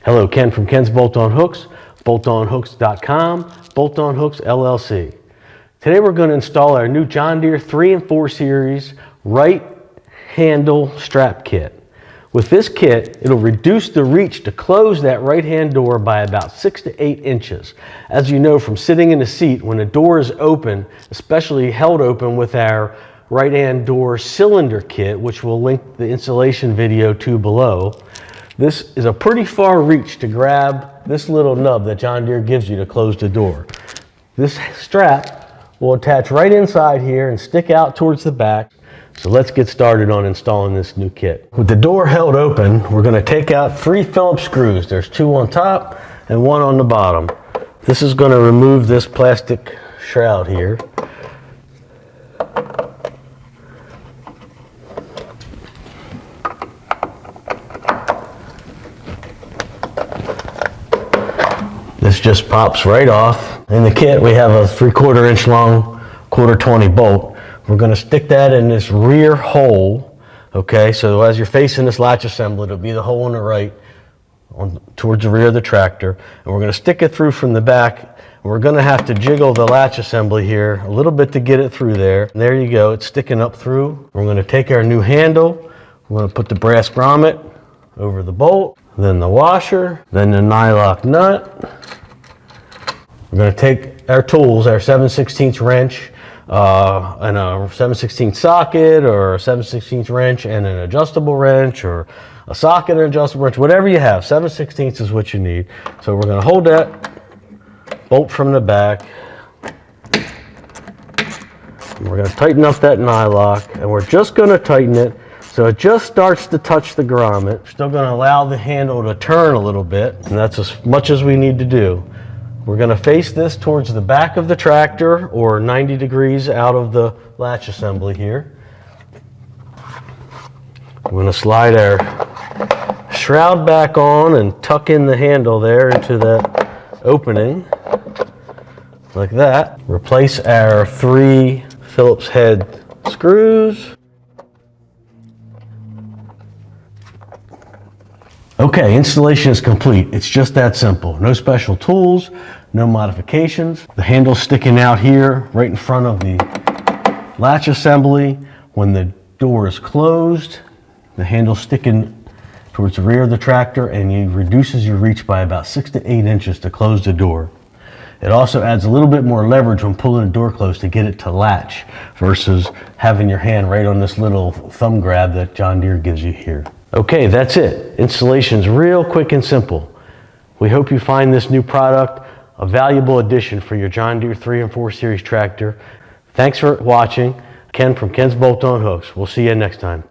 Hello, Ken from Ken's Bolt On Hooks, BoltOnHooks.com, BoltOnHooks LLC. Today we're going to install our new John Deere 3 and 4 Series right handle strap kit. With this kit, it'll reduce the reach to close that right hand door by about 6 to 8 inches. As you know from sitting in the seat, when the door is open, especially held open with our right hand door cylinder kit, which we'll link the installation video to below, this is a pretty far reach to grab this little nub that John Deere gives you to close the door. This strap will attach right inside here and stick out towards the back. So let's get started on installing this new kit. With the door held open, we're going to take out 3 Phillips screws. There's 2 on top and 1 on the bottom. This is going to remove this plastic shroud here. This just pops right off. In the kit we have a 3/4 inch long, 1/4 bolt. We're going to stick that in this rear hole. Okay, so as you're facing this latch assembly, it'll be the hole on the right towards the rear of the tractor. And we're going to stick it through from the back. And we're going to have to jiggle the latch assembly here a little bit to get it through there. And there you go, it's sticking up through. We're going to take our new handle. We're going to put the brass grommet over the bolt, then the washer, then the nylon nut. We're going to take our tools, our 7/16 wrench, and a 7/16 socket, or a 7/16 wrench and an adjustable wrench, or a socket and adjustable wrench, whatever you have. 7/16 is what you need. So we're going to hold that bolt from the back. And we're going to tighten up that nylock, and we're just going to tighten it so it just starts to touch the grommet. Still going to allow the handle to turn a little bit, and that's as much as we need to do. We're going to face this towards the back of the tractor, or 90 degrees out of the latch assembly here. We're going to slide our shroud back on and tuck in the handle there into that opening, like that. Replace our 3 Phillips head screws. Okay, installation is complete. It's just that simple. No special tools, no modifications. The handle's sticking out here right in front of the latch assembly. When the door is closed, the handle's sticking towards the rear of the tractor, and it reduces your reach by about 6 to 8 inches to close the door. It also adds a little bit more leverage when pulling the door closed to get it to latch versus having your hand right on this little thumb grab that John Deere gives you here. Okay, that's it. Installation's real quick and simple. We hope you find this new product a valuable addition for your John Deere 3 and 4 Series tractor. Thanks for watching. Ken from Ken's Bolt On Hooks. We'll see you next time.